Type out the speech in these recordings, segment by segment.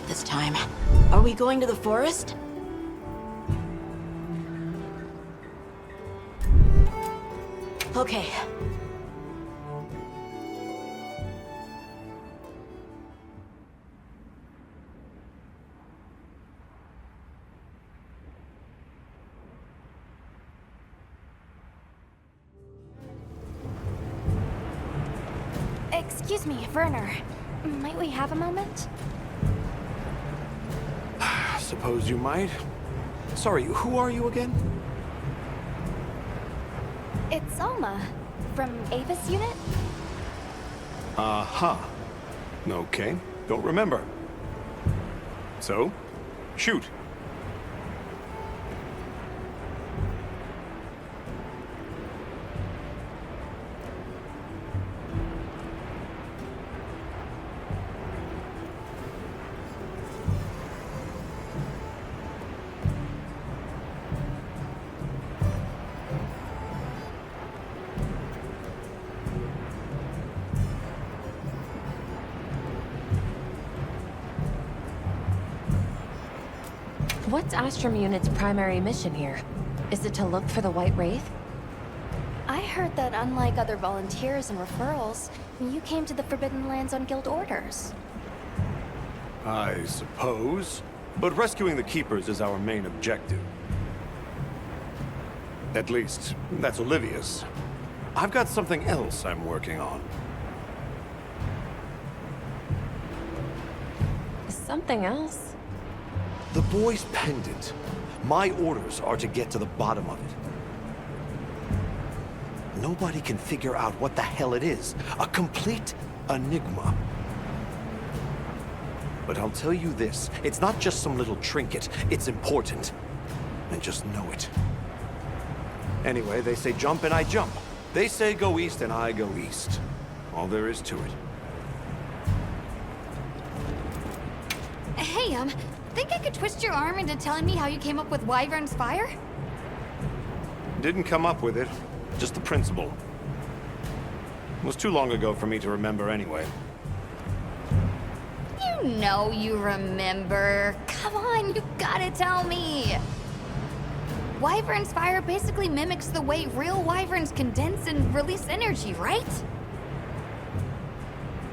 this time. Are we going to the forest? Okay. Excuse me, Werner. Might we have a moment? Suppose you might. Sorry, who are you again? It's Alma, from Avis unit? Uh-huh. Okay, don't remember. So, shoot. What's Astrum Unit's primary mission here? Is it to look for the White Wraith? I heard that unlike other volunteers and referrals, you came to the Forbidden Lands on guild orders. I suppose. But rescuing the Keepers is our main objective. At least, that's Olivia's. I've got something else I'm working on. Something else? The boy's pendant. My orders are to get to the bottom of it. Nobody can figure out what the hell it is. A complete enigma. But I'll tell you this, it's not just some little trinket, it's important. And just know it. Anyway, they say jump and I jump. They say go east and I go east. All there is to it. Hey, think I could twist your arm into telling me how you came up with Wyvern's Fire? Didn't come up with it, just the principle. It was too long ago for me to remember anyway. You know you remember. Come on, you gotta tell me. Wyvern's Fire basically mimics the way real wyverns condense and release energy, right?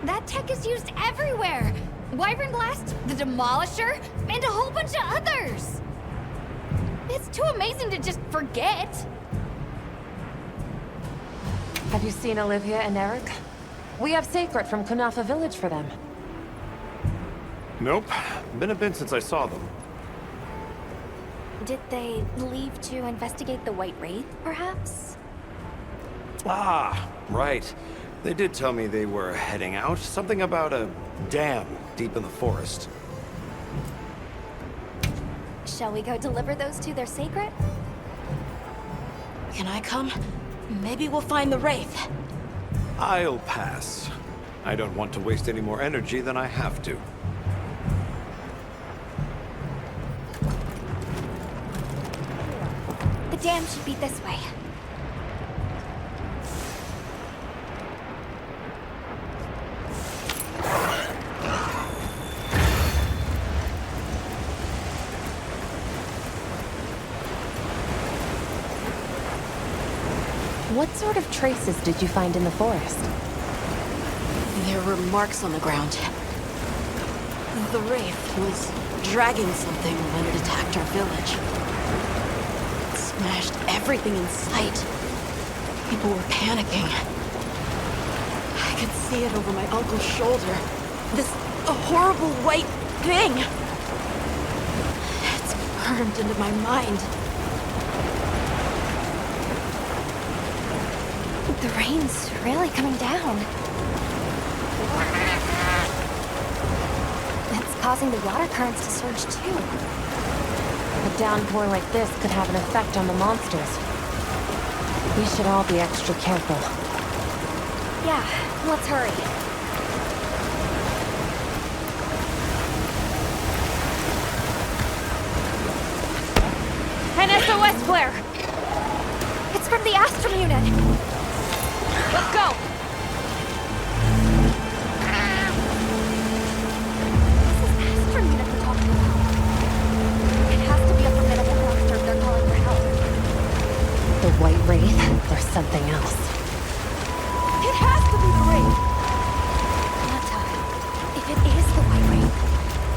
That tech is used everywhere. Wyvern Blast, the Demolisher, and a whole bunch of others. It's too amazing to just forget. Have you seen Olivia and Eric? We have Sacred from Kunafa Village for them. Nope. Been a bit since I saw them. Did they leave to investigate the White Wraith, perhaps? Ah, right. They did tell me they were heading out. Something about a dam deep in the forest. Shall we go deliver those to their sacred? Can I come? Maybe we'll find the Wraith. I'll pass. I don't want to waste any more energy than I have to. The dam should be this way. What sort of traces did you find in the forest? There were marks on the ground. The Wraith was dragging something when it attacked our village. It smashed everything in sight. People were panicking. I could see it over my uncle's shoulder. This horrible white thing. It's burned into my mind. The rain's really coming down. It's causing the water currents to surge too. A downpour like this could have an effect on the monsters. We should all be extra careful. Yeah, let's hurry. An SOS flare! It's from the Astrum unit! Let's go! This is Astrum unit the White Wraith, there's something else. It has to be the Wraith! Nata, if it is the White Wraith,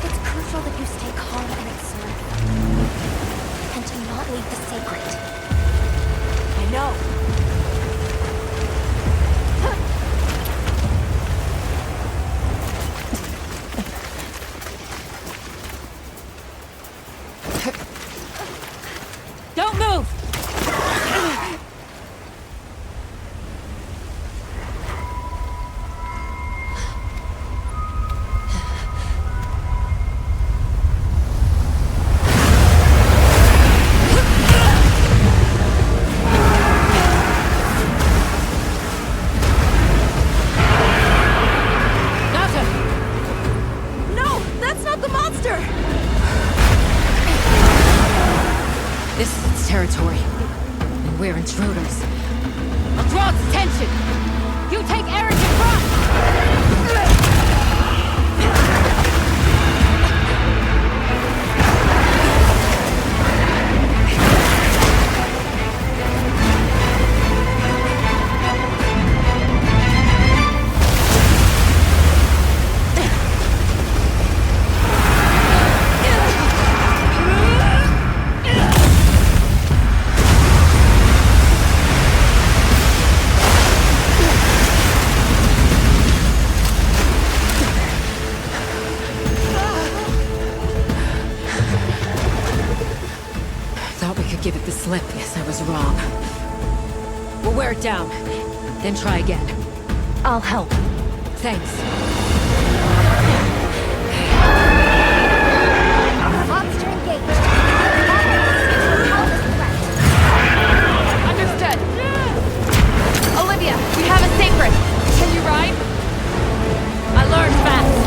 it's crucial that you stay calm and observe. And do not leave the sacred. I know. Don't move! No, that's not the monster! This is its territory, and we're intruders. I'll draw its attention! You take Eric in front! Thought we could give it the slip. Guess I was wrong. We'll wear it down, then try again. I'll help. Thanks. Monster engaged. Understood. Olivia, we have a sacred. Can you ride? I learned fast.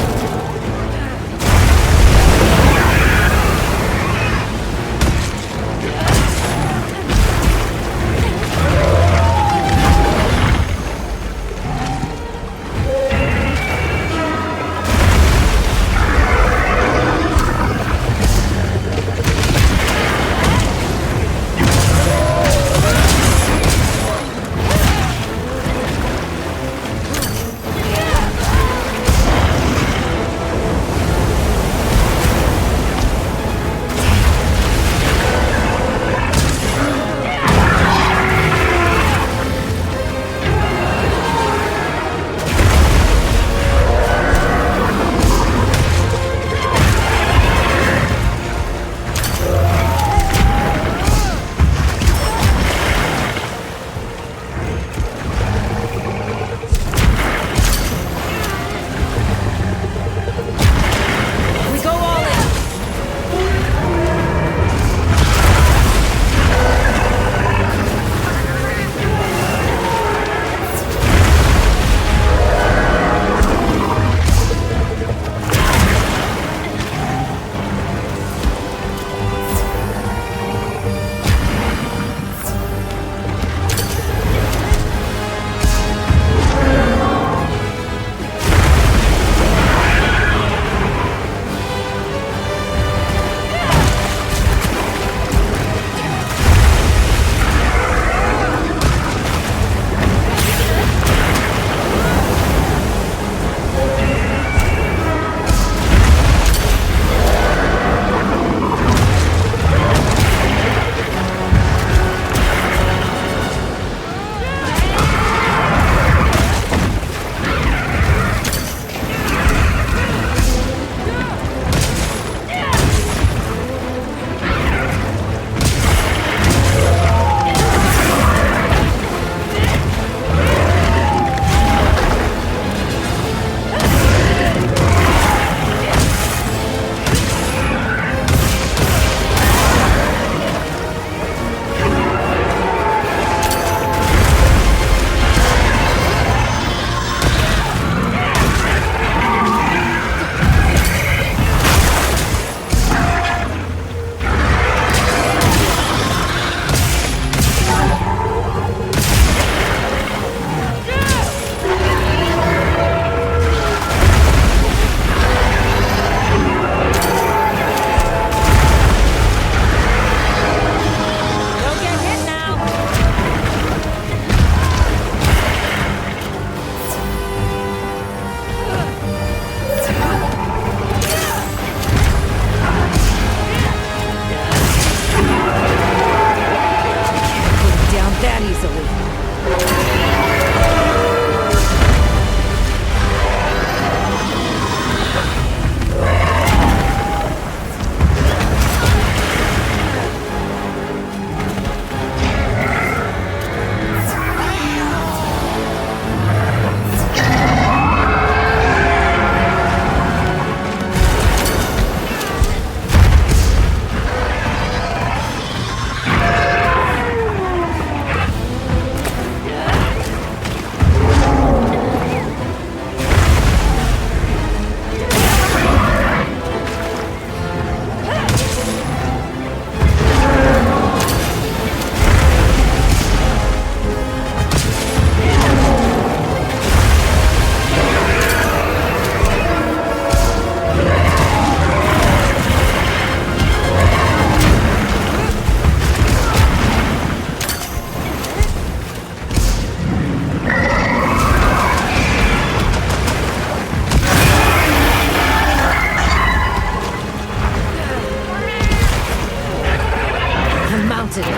I'm mounted it.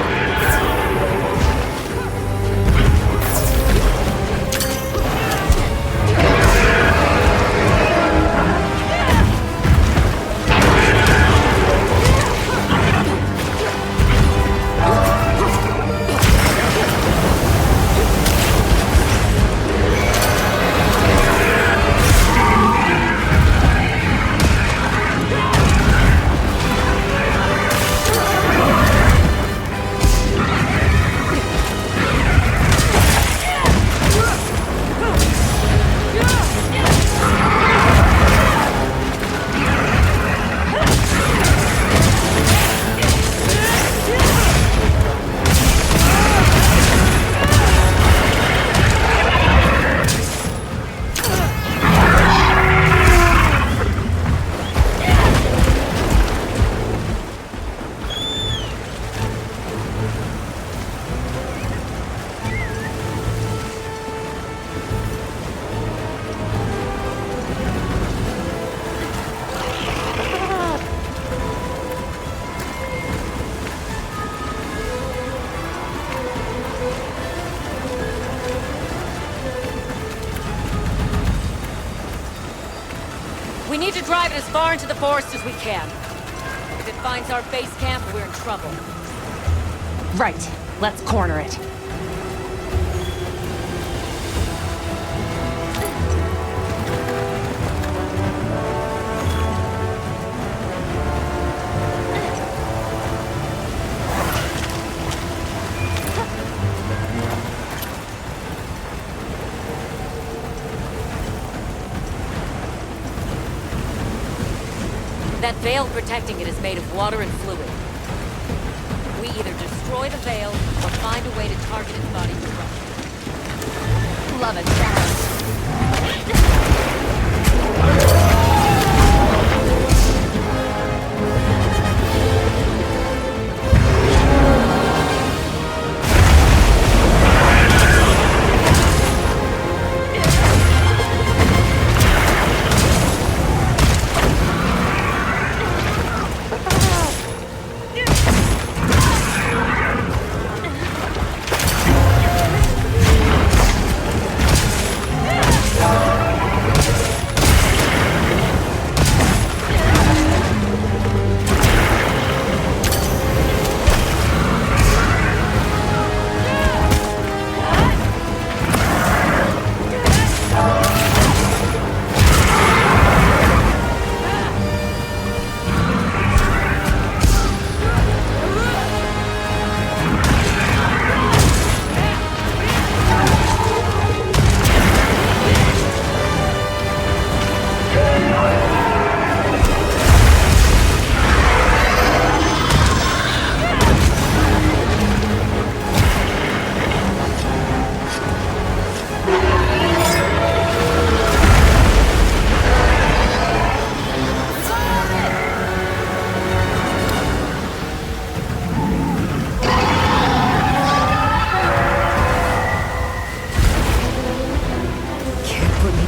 We need to drive it as far into the forest as we can. If it finds our base camp, we're in trouble. Right. Let's corner it. That veil protecting it is made of water and fluid. We either destroy the veil or find a way to target its body directly. Love it.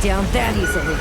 Down that easily.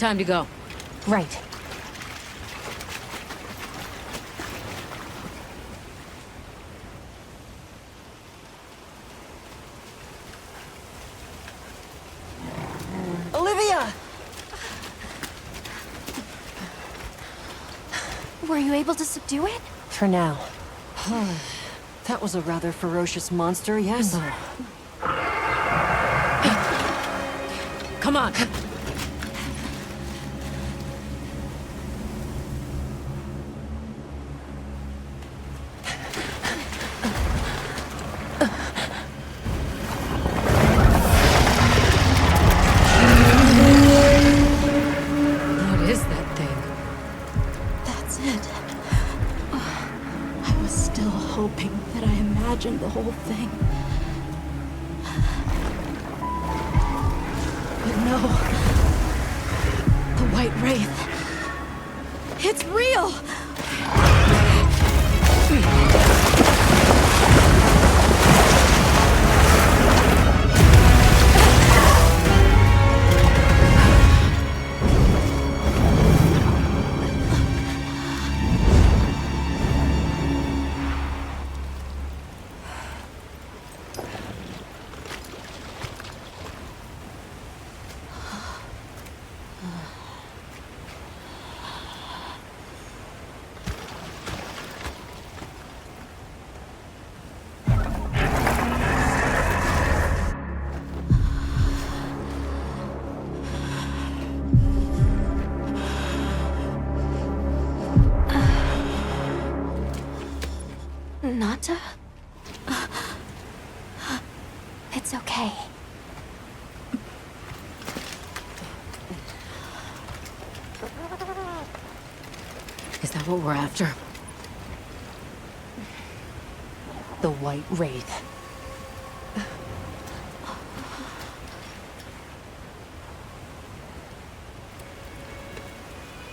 Time to go. Right. Olivia! Were you able to subdue it? For now. That was a rather ferocious monster, yes? Come on. What is that thing? That's it. I was still hoping that I imagined the whole thing. But no. The White Wraith. It's real! Nata? It's okay. Is that what we're after? The White Wraith.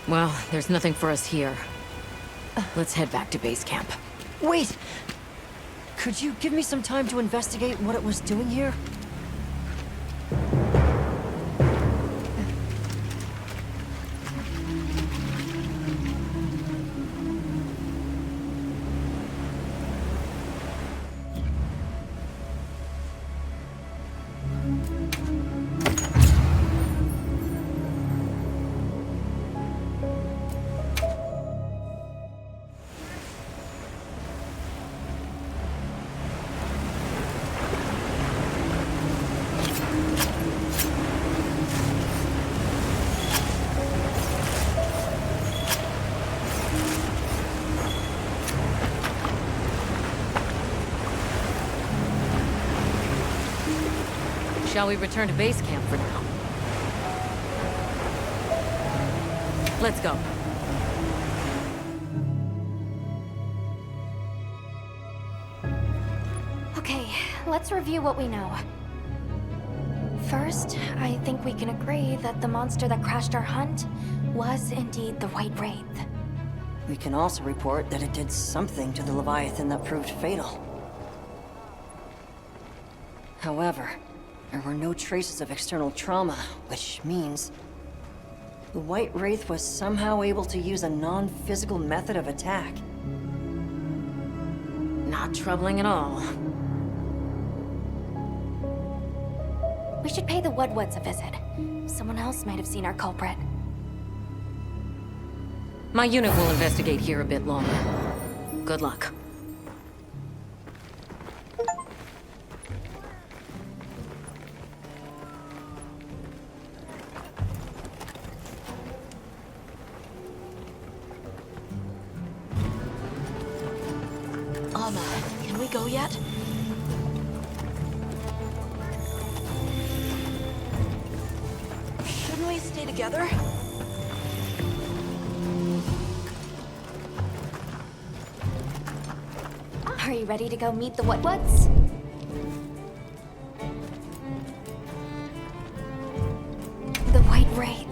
Well, there's nothing for us here. Let's head back to base camp. Wait! Could you give me some time to investigate what it was doing here? Shall we return to base camp for now? Let's go. Okay, let's review what we know. First, I think we can agree that the monster that crashed our hunt was indeed the White Wraith. We can also report that it did something to the Leviathan that proved fatal. However, there were no traces of external trauma, which means the White Wraith was somehow able to use a non-physical method of attack. Not troubling at all. We should pay the Woodwoods a visit. Someone else might have seen our culprit. My unit will investigate here a bit longer. Good luck. Can we go yet? Shouldn't we stay together? Are you ready to go meet the Woodwoods? The White Wraith.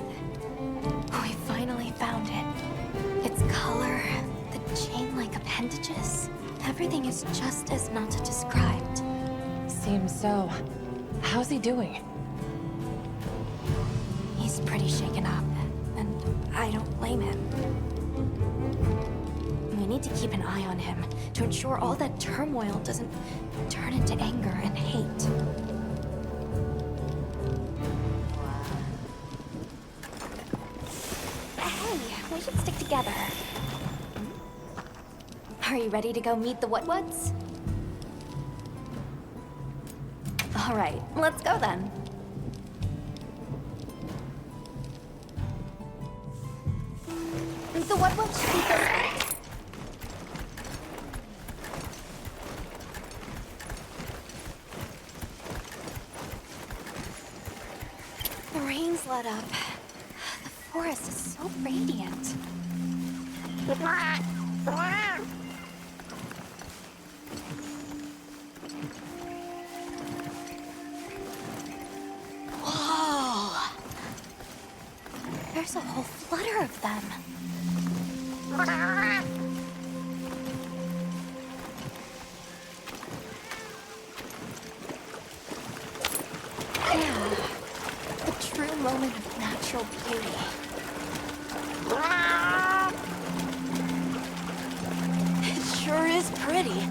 We finally found it. Its color, the chain-like appendages. Everything is just as Nata described. Seems so. How's he doing? He's pretty shaken up. blame him. We need to keep an eye on him to ensure all that turmoil doesn't turn into anger and hate. Hey, we should stick together. Are you ready to go meet the Whatwoods? All right, let's go then. The Whatwoods should be this way. The rain's let up. The forest is so radiant. Whoa! There's a whole flutter of them. Yeah, the true moment of natural beauty. It sure is pretty.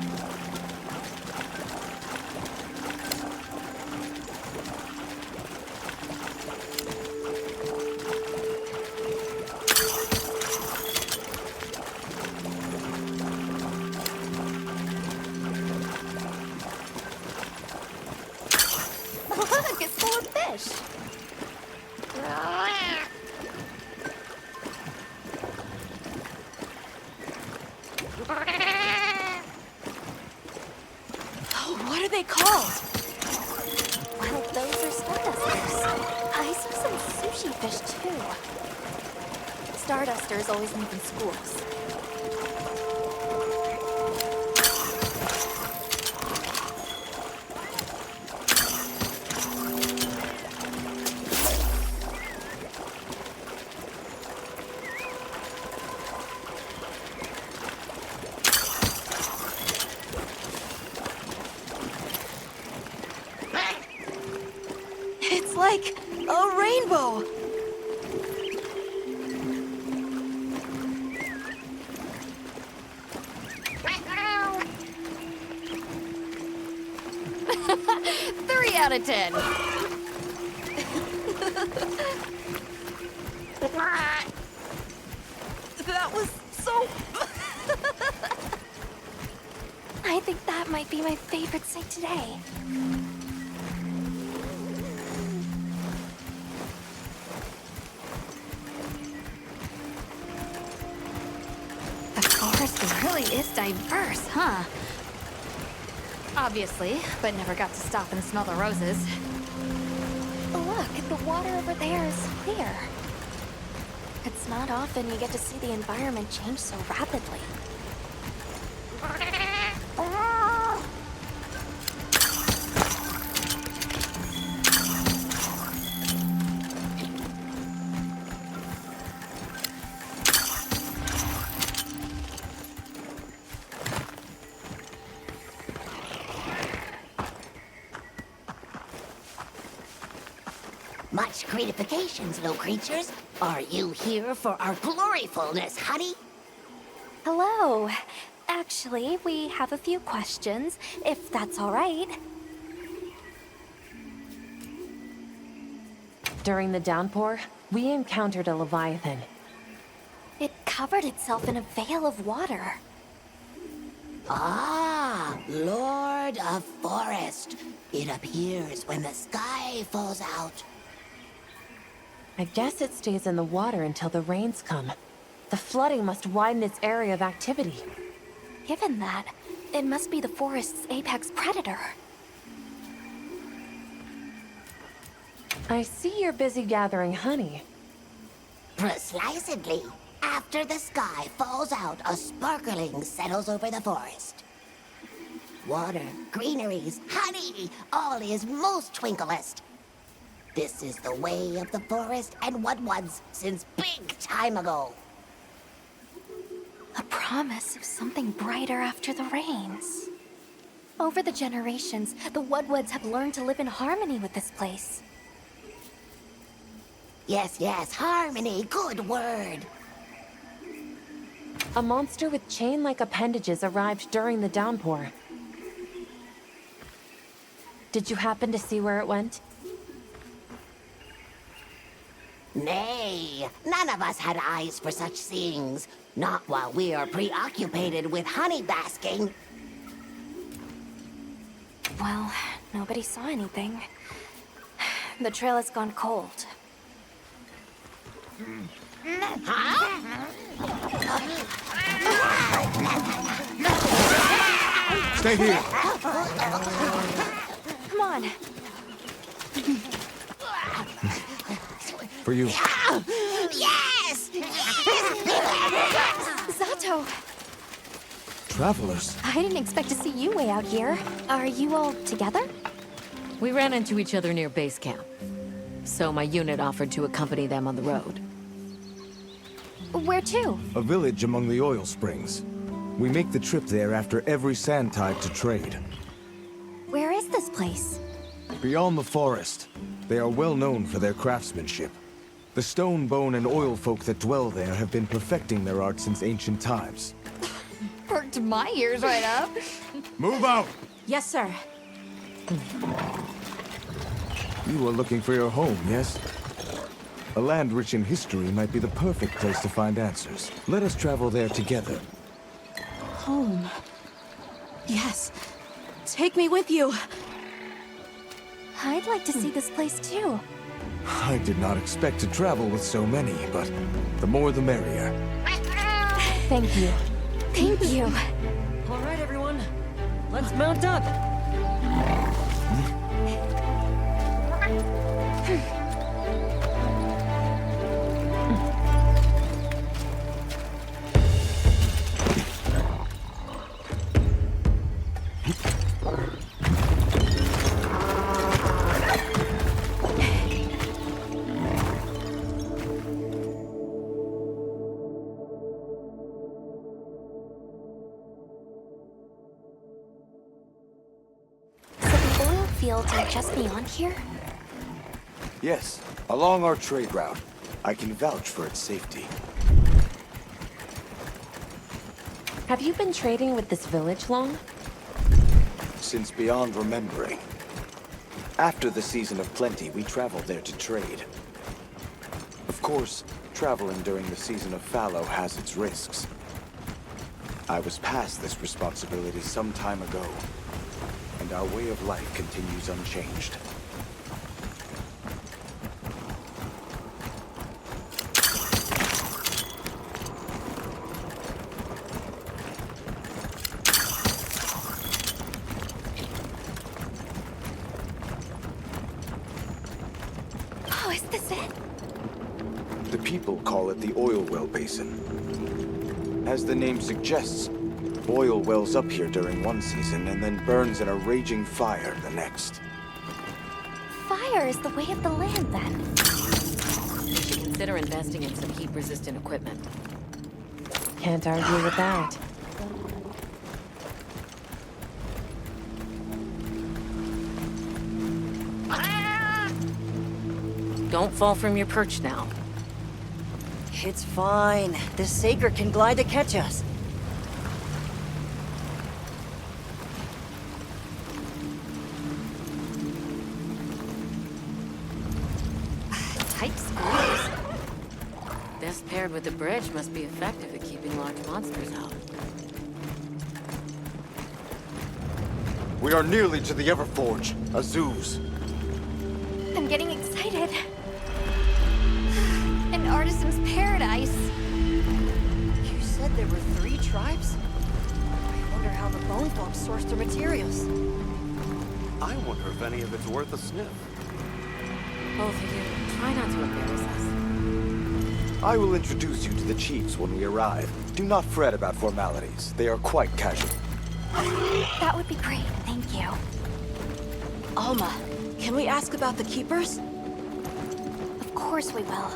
Look, it's full of fish. Oh, what are they called? Well, those are stardusters. I saw some sushi fish too. Stardusters always live in schools. It's like a rainbow. Three out of 10. That was so... I think that might be my favorite sight today. The forest really is diverse, huh? Obviously, but never got to stop and smell the roses. Look, the water over there is clear. It's not often you get to see the environment change so rapidly. Much gratifications, little creatures. Are you here for our gloryfulness, honey? Hello. Actually, we have a few questions, if that's all right. During the downpour, we encountered a leviathan. It covered itself in a veil of water. Ah, Lord of Forest. It appears when the sky falls out. I guess it stays in the water until the rains come. The flooding must widen its area of activity. Given that, it must be the forest's apex predator. I see you're busy gathering honey. Precisely. After the sky falls out, a sparkling settles over the forest. Water, greeneries, honey, all is most twinklest. This is the way of the forest and what was since big time ago. A promise of something brighter after the rains. Over the generations, the Whatwoods have learned to live in harmony with this place. Yes, yes, harmony, good word. A monster with chain-like appendages arrived during the downpour. Did you happen to see where it went? Nay, none of us had eyes for such things. Not while we are preoccupied with honey basking. Well, nobody saw anything. The trail has gone cold. Stay here. Come on. For you. Yes! Zato! Travelers. I didn't expect to see you way out here. Are you all together? We ran into each other near base camp. So my unit offered to accompany them on the road. Where to? A village among the oil springs. We make the trip there after every sand tide to trade. Where is this place? Beyond the forest, they are well known for their craftsmanship. The stone, bone, and oil folk that dwell there have been perfecting their art since ancient times. Perked my ears right up. Move out! Yes, sir. You are looking for your home, yes? A land rich in history might be the perfect place to find answers. Let us travel there together. Home. Yes. Take me with you. I'd like to see this place too. I did not expect to travel with so many, but the more the merrier. Thank you. Thank you. All right, everyone. Let's mount up. So the oil fields are just beyond here? Yes, along our trade route. I can vouch for its safety. Have you been trading with this village long? Since beyond remembering. After the season of plenty, we traveled there to trade. Of course, traveling during the season of fallow has its risks. I was past this responsibility some time ago, and our way of life continues unchanged. Oh, is this it? The people call it the oil well basin. As the name suggests, oil wells up here during one season and then burns in a raging fire the next. Fire is the way of the land, then. You should consider investing in some heat-resistant equipment. Can't argue with that. Don't fall from your perch now. It's fine. This Saker can glide to catch us. Tight squeeze. This paired with the bridge must be effective at keeping large monsters out. We are nearly to the Everforge, Azuz. I'm getting excited. An artisan's paradise. You said there were 3 tribes? I wonder how the bone folk source their materials. I wonder if any of it's worth a sniff. Both of you, try not to embarrass us. I will introduce you to the chiefs when we arrive. Do not fret about formalities. They are quite casual. That would be great, thank you. Alma, can we ask about the keepers? Of course we will.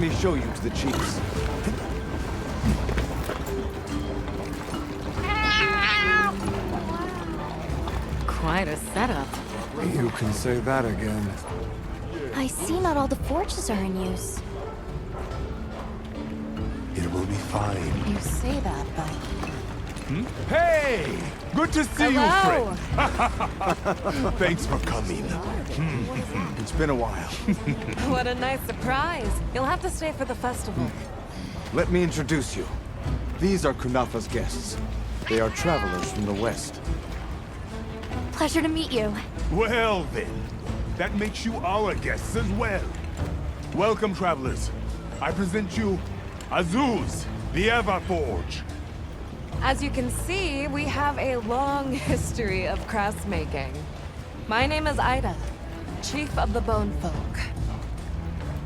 me show you to the chiefs. Quite a setup. You can say that again. I see not all the forges are in use. It will be fine. You say that, but... Hey! Good to see Hello! you, friend. Thanks for coming. It's been a while. What a nice surprise. You'll have to stay for the festival. Let me introduce you. These are Kunafa's guests. They are travelers from the west. Pleasure to meet you. Well then, that makes you our guests as well. Welcome, travelers. I present you Azuz, the Everforge. As you can see, we have a long history of crafts making. My name is Ida, Chief of the Bone Folk.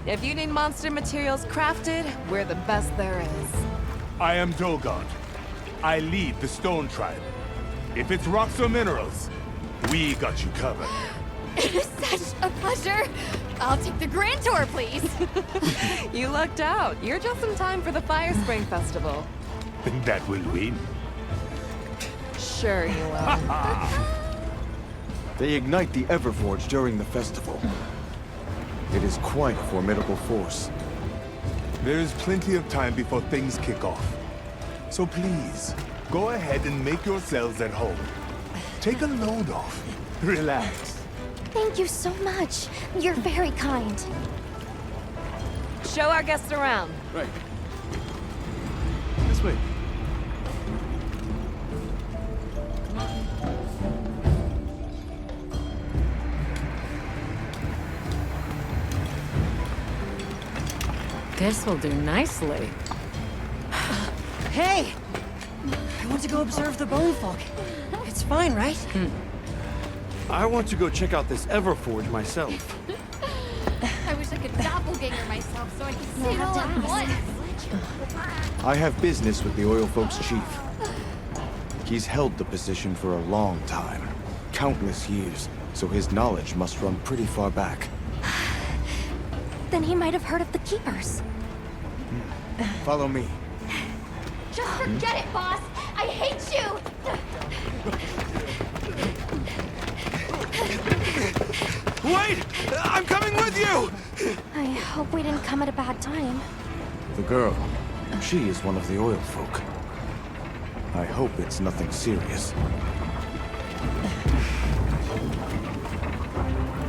If you need monster materials crafted, we're the best there is. I am Dolgod. I lead the Stone Tribe. If it's rocks or minerals, we got you covered. It is such a pleasure. I'll take the grand tour, please. You lucked out. You're just in time for the Fire Spring Festival. That will win. Sure you will. They ignite the Everforge during the festival. It is quite a formidable force. There is plenty of time before things kick off. So please, go ahead and make yourselves at home. Take a load off. Relax. Thank you so much. You're very kind. Show our guests around. Right. This way. This will do nicely. Hey! I want to go observe the bone folk. It's fine, right? I want to go check out this Everforge myself. I wish I could doppelganger myself so I could see it all at once. I have business with the Oil Folks' chief. He's held the position for a long time. Countless years, so his knowledge must run pretty far back. Then he might have heard of the Keepers. Follow me. Just forget it, boss. I hate you. Wait! I'm coming with you! I hope we didn't come at a bad time. The girl, she is one of the Oil Folk. I hope it's nothing serious.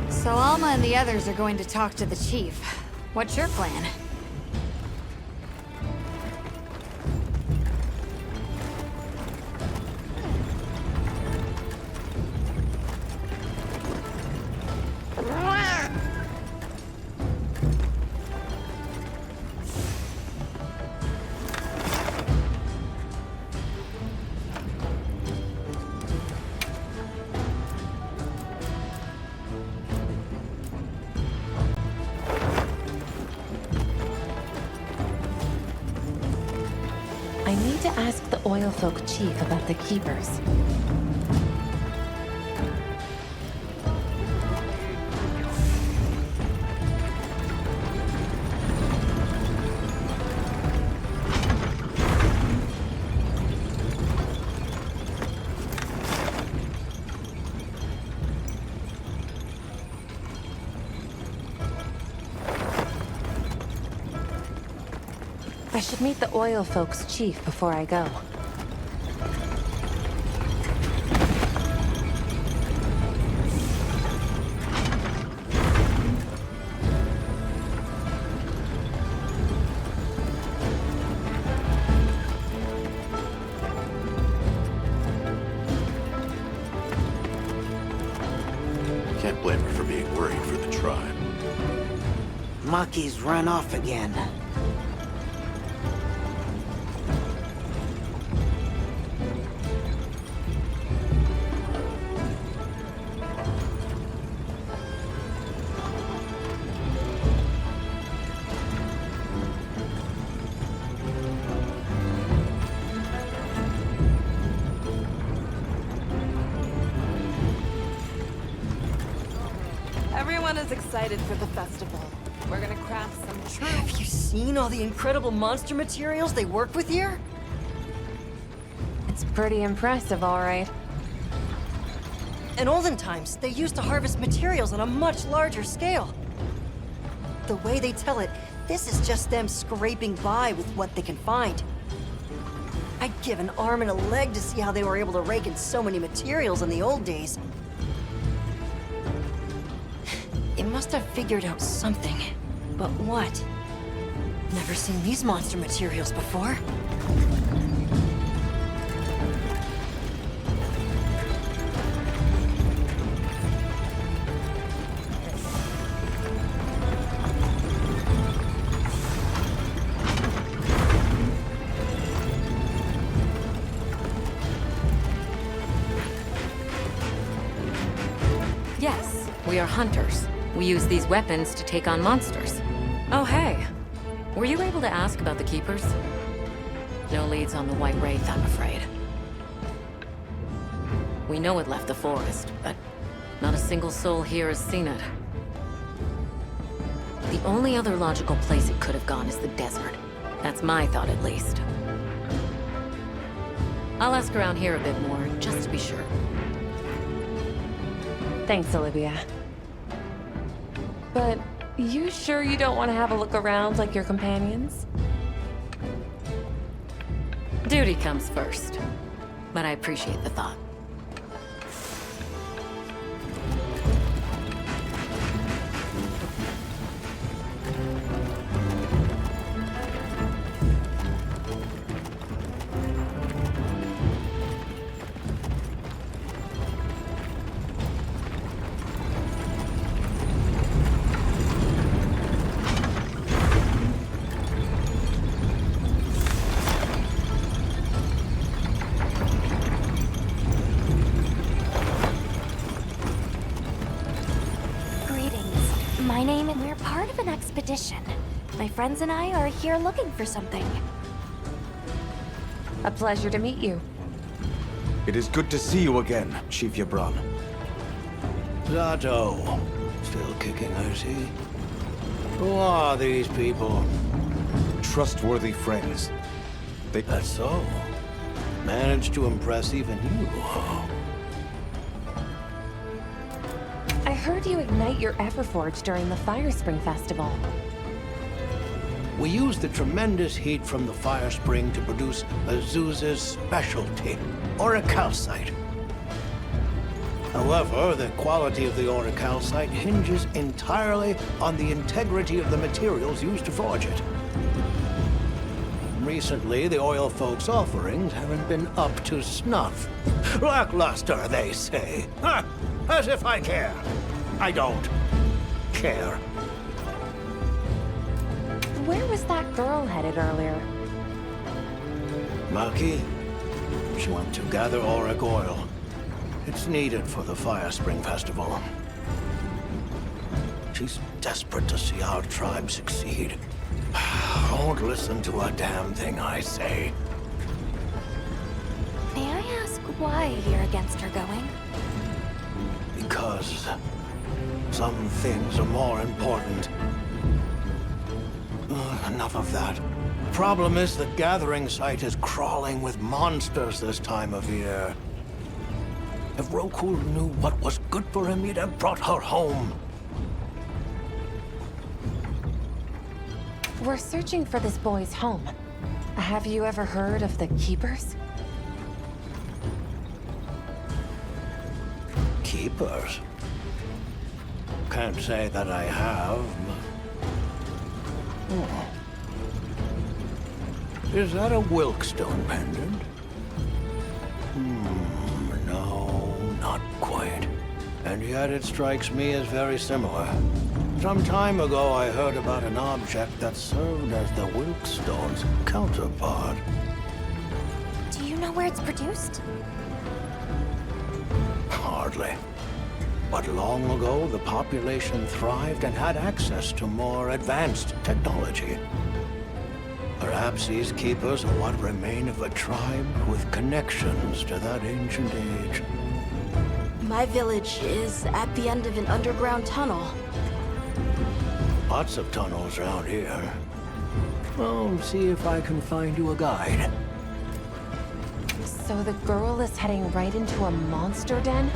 So Alma and the others are going to talk to the chief. What's your plan? I need to ask the Oil Folk chief about the Keepers. I should meet the Oil Folks chief before I go. Can't blame her for being worried for the tribe. Maki's run off again. Everyone is excited for the festival. We're gonna craft some true... Have you seen all the incredible monster materials they work with here? It's pretty impressive, all right. In olden times, they used to harvest materials on a much larger scale. The way they tell it, this is just them scraping by with what they can find. I'd give an arm and a leg to see how they were able to rake in so many materials in the old days. It must have figured out something. But what? Never seen these monster materials before. Yes, we are hunters. We use these weapons to take on monsters. Oh, hey. Were you able to ask about the Keepers? No leads on the White Wraith, I'm afraid. We know it left the forest, but not a single soul here has seen it. The only other logical place it could have gone is the desert. That's my thought, at least. I'll ask around here a bit more, just to be sure. Thanks, Olivia. But you sure you don't want to have a look around like your companions? Duty comes first, but I appreciate the thought. My name, and we're part of an expedition. My friends and I are here looking for something. A pleasure to meet you. It is good to see you again, Chief Yabran. Zato. Still kicking, I see. Who are these people? Trustworthy friends. That's so. Managed to impress even you. I heard you ignite your Everforge during the Fire Spring Festival. We used the tremendous heat from the fire spring to produce Azuz's specialty, auricalcite. However, the quality of the auricalcite hinges entirely on the integrity of the materials used to forge it. Recently, the oil folks' offerings haven't been up to snuff. Lackluster, they say. Ha! As if I care. I don't care. Where was that girl headed earlier? Maki? She went to gather auric oil. It's needed for the Fire Spring Festival. She's desperate to see our tribe succeed. Won't listen to a damn thing I say. May I ask why you're against her going? Because some things are more important. Enough of that. Problem is the gathering site is crawling with monsters this time of year. If Roku knew what was good for him, he'd have brought her home. We're searching for this boy's home. Have you ever heard of the Keepers? Keepers? Can't say that I have. Is that a Wilkstone pendant? No, not quite. And yet it strikes me as very similar. Some time ago I heard about an object that served as the Wilkstone's counterpart. Do you know where it's produced? Hardly. But long ago, the population thrived and had access to more advanced technology. Perhaps these keepers are what remain of a tribe with connections to that ancient age. My village is at the end of an underground tunnel. Lots of tunnels around here. I'll see if I can find you a guide. So the girl is heading right into a monster den?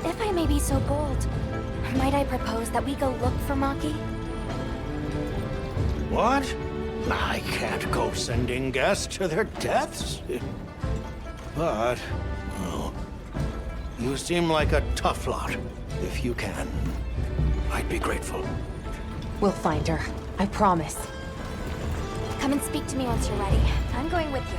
If I may be so bold, might I propose that we go look for Maki? What? I can't go sending guests to their deaths. But, well, you seem like a tough lot. If you can, I'd be grateful. We'll find her. I promise. Come and speak to me once you're ready. I'm going with you.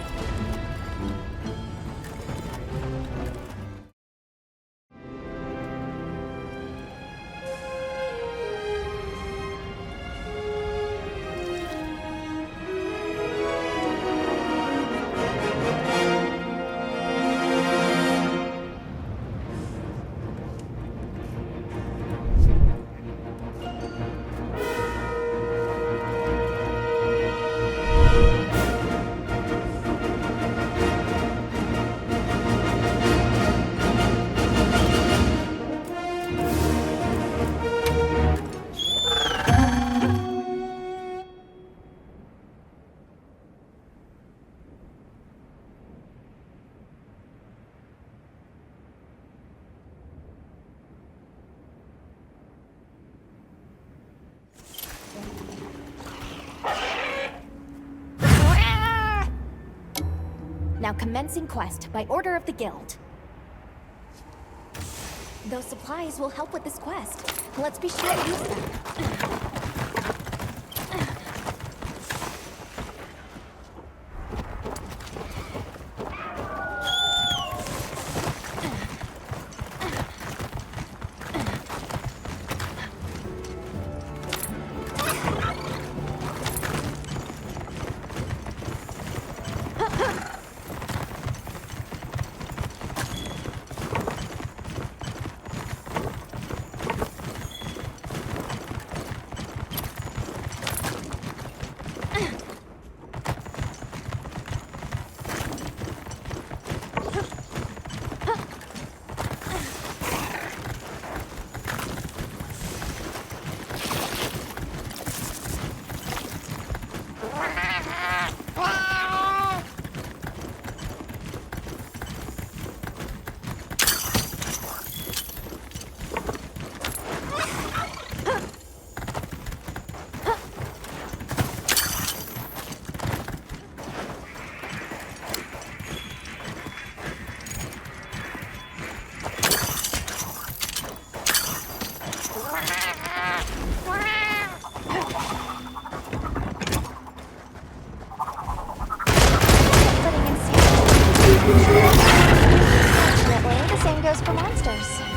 Now commencing quest by order of the guild. Those supplies will help with this quest. Let's be sure to use them. Fortunately, the same goes for monsters.